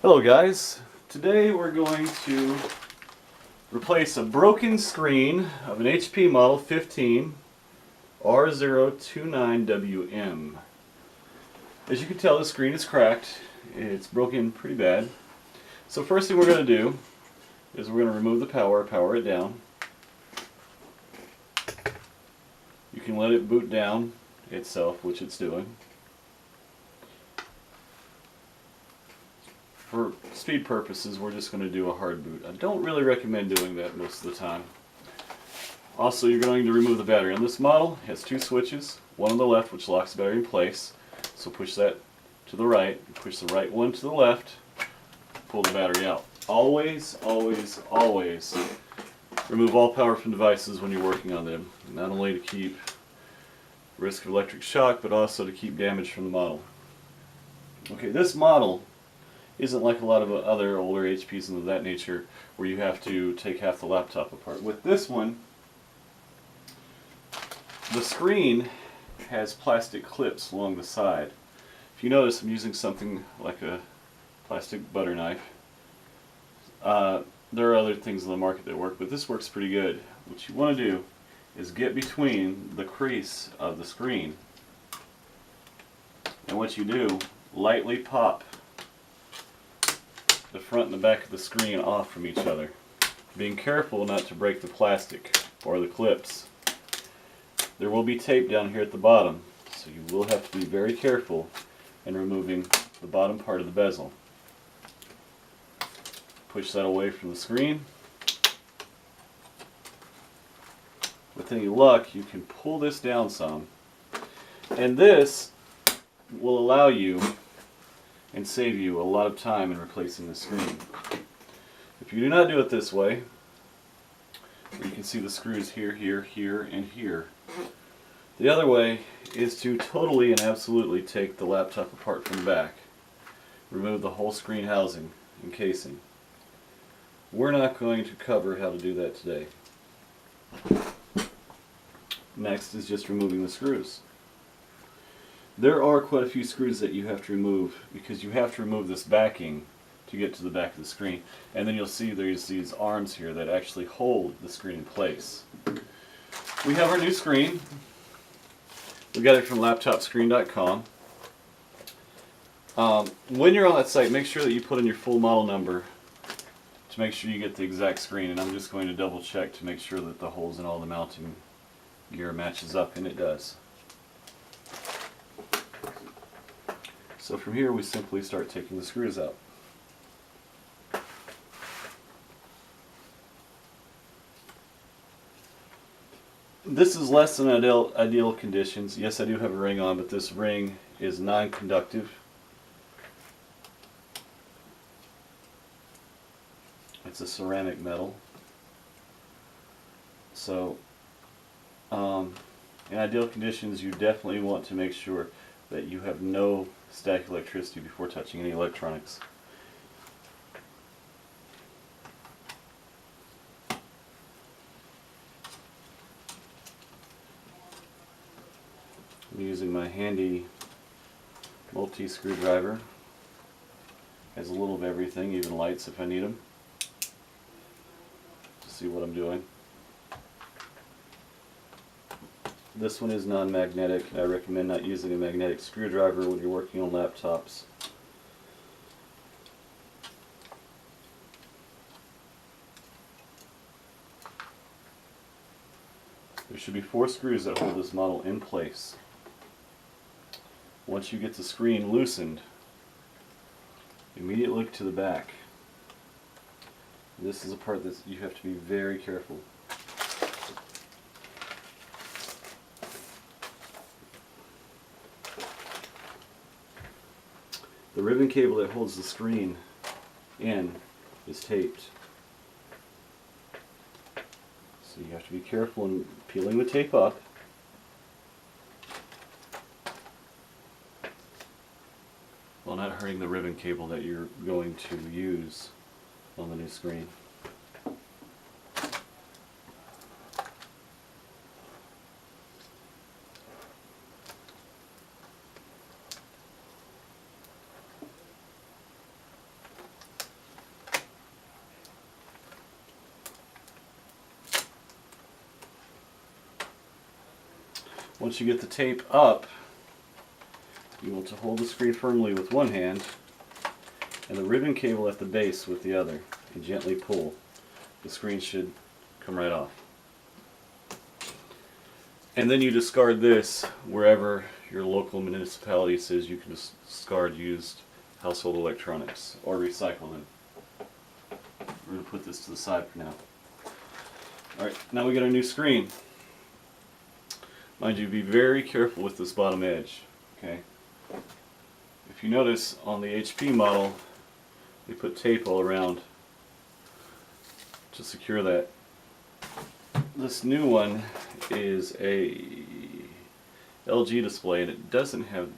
Hello guys, today we're going to replace a broken screen of an HP Model 15 R029WM. As you can tell, the screen is cracked. It's broken pretty bad. So first thing we're going to do is we're going to remove the power it down. You can let it boot down itself, which it's doing. For speed purposes, we're just going to do a hard boot. I don't really recommend doing that most of the time. Also, you're going to remove the battery. On this model, it has two switches. One on the left, which locks the battery in place. So push that to the right. Push the right one to the left. Pull the battery out. Always, always, always remove all power from devices when you're working on them. Not only to keep risk of electric shock, but also to keep damage from the model. Okay, this model isn't like a lot of other older HPs and of that nature where you have to take half the laptop apart. With this one, the screen has plastic clips along the side. If you notice, I'm using something like a plastic butter knife. There are other things on the market that work, but this works pretty good. What you want to do is get between the crease of the screen, and what you do, lightly pop the front and the back of the screen off from each other, being careful not to break the plastic or the clips. There will be tape down here at the bottom, so you will have to be very careful in removing the bottom part of the bezel. Push that away from the screen. With any luck, you can pull this down some, and this will allow you and save you a lot of time in replacing the screen. If you do not do it this way, where you can see the screws here, here, here, and here, the other way is to totally and absolutely take the laptop apart from the back. Remove the whole screen housing and casing. We're not going to cover how to do that today. Next is just removing the screws. There are quite a few screws that you have to remove because you have to remove this backing to get to the back of the screen. And then you'll see there's these arms here that actually hold the screen in place. We have our new screen. We got it from laptopscreen.com. When you're on that site, make sure that you put in your full model number to make sure you get the exact screen. And I'm just going to double check to make sure that the holes in all the mounting gear matches up, and it does. So from here we simply start taking the screws out. This is less than ideal conditions. Yes, I do have a ring on, but this ring is non-conductive. It's a ceramic metal. So in ideal conditions, you definitely want to make sure that you have no static electricity before touching any electronics. I'm using my handy multi-screwdriver. Has a little of everything, even lights if I need them, to see what I'm doing. This one is non-magnetic, and I recommend not using a magnetic screwdriver when you're working on laptops. There should be 4 screws that hold this model in place. Once you get the screen loosened, immediately look to the back. This is a part that you have to be very careful. The ribbon cable that holds the screen in is taped. So you have to be careful in peeling the tape up. While not hurting the ribbon cable that you're going to use on the new screen. Once you get the tape up, you want to hold the screen firmly with one hand and the ribbon cable at the base with the other, and gently pull. The screen should come right off. And then you discard this wherever your local municipality says you can discard used household electronics or recycle them. We're going to put this to the side for now. Alright, now we got our new screen. Mind you, be very careful with this bottom edge. Okay. If you notice on the HP model, they put tape all around to secure that. This new one is a LG display, and it doesn't have,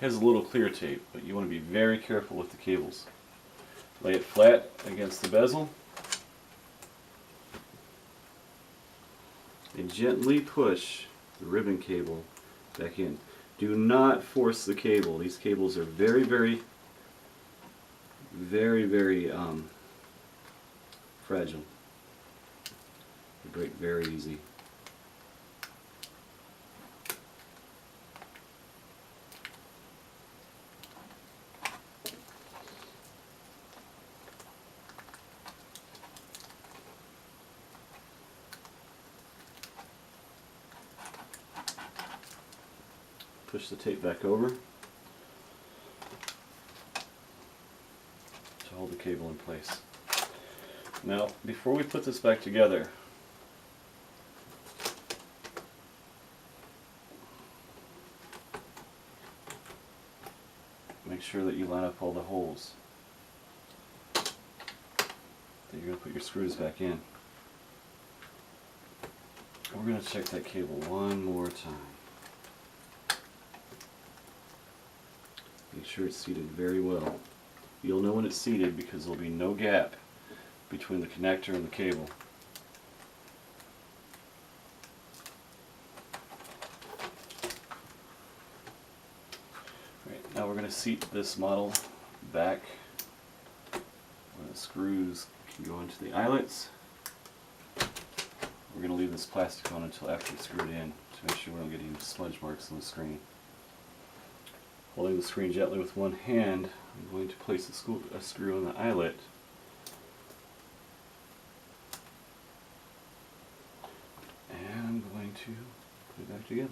has a little clear tape, but you want to be very careful with the cables. Lay it flat against the bezel and gently push the ribbon cable back in. Do not force the cable. These cables are very fragile. They break very easy. Push the tape back over to hold the cable in place. Now, before we put this back together, make sure that you line up all the holes that you're going to put your screws back in. We're going to check that cable one more time. Make sure it's seated very well. You'll know when it's seated because there'll be no gap between the connector and the cable. Right, now we're going to seat this model back where the screws can go into the eyelets. We're going to leave this plastic on until after it's screwed in to make sure we don't get any smudge marks on the screen. Holding the screen gently with one hand, I'm going to place a screw on the eyelet. And I'm going to put it back together.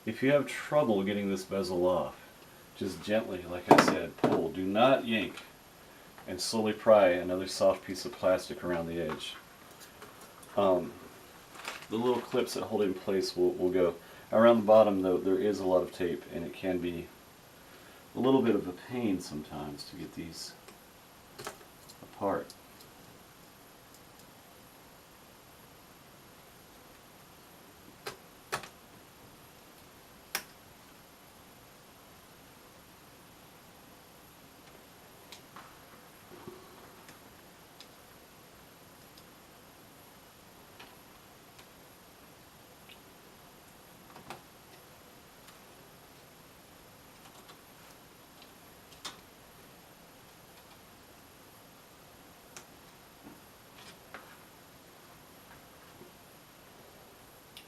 If you have trouble getting this bezel off, just gently, like I said, pull. Do not yank, and slowly pry another soft piece of plastic around the edge. The little clips that hold it in place will go. Around the bottom, though, there is a lot of tape, and it can be a little bit of a pain sometimes to get these apart.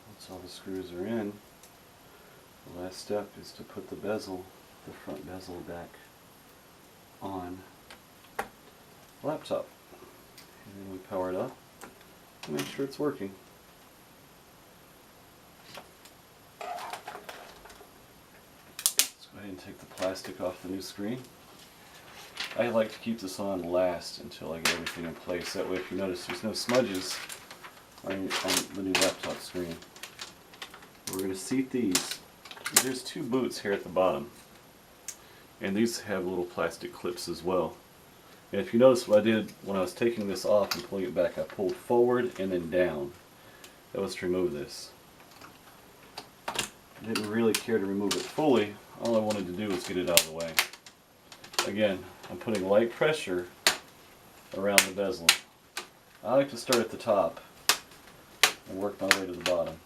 Once all the screws are in, the last step is to put the bezel, the front bezel, back on the laptop. And then we power it up and make sure it's working. Let's go ahead and take the plastic off the new screen. I like to keep this on last until I get everything in place. That way, if you notice, there's no smudges on the new laptop screen. We're going to seat these. There's two boots here at the bottom, and these have little plastic clips as well. And if you notice what I did when I was taking this off and pulling it back, I pulled forward and then down. That was to remove this. I didn't really care to remove it fully. All I wanted to do was get it out of the way. Again, I'm putting light pressure around the bezel. I like to start at the top and work my way to the bottom.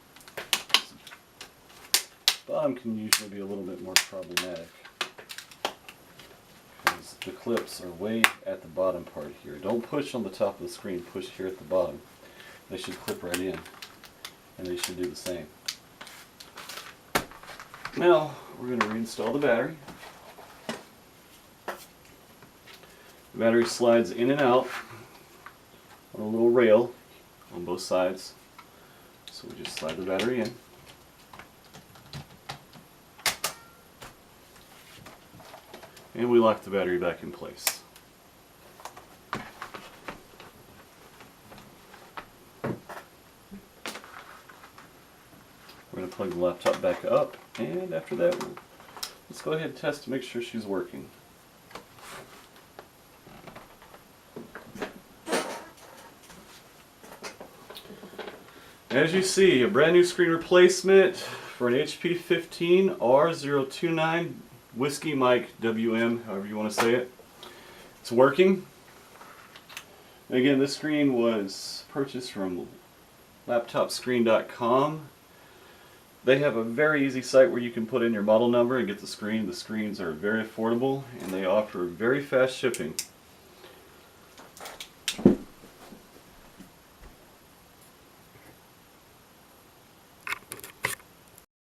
bottom can usually be a little bit more problematic because the clips are way at the bottom part here. Don't push on the top of the screen, push here at the bottom. They should clip right in, and they should do the same. Now we're going to reinstall the battery. The battery slides in and out on a little rail on both sides. So we just slide the battery in. And we lock the battery back in place. We're going to plug the laptop back up, and after that, let's go ahead and test to make sure she's working. As you see, a brand new screen replacement for an HP 15 R029 Whiskey Mike WM, however you want to say it. It's working. Again, this screen was purchased from laptopscreen.com. They have a very easy site where you can put in your model number and get the screen. The screens are very affordable and they offer very fast shipping.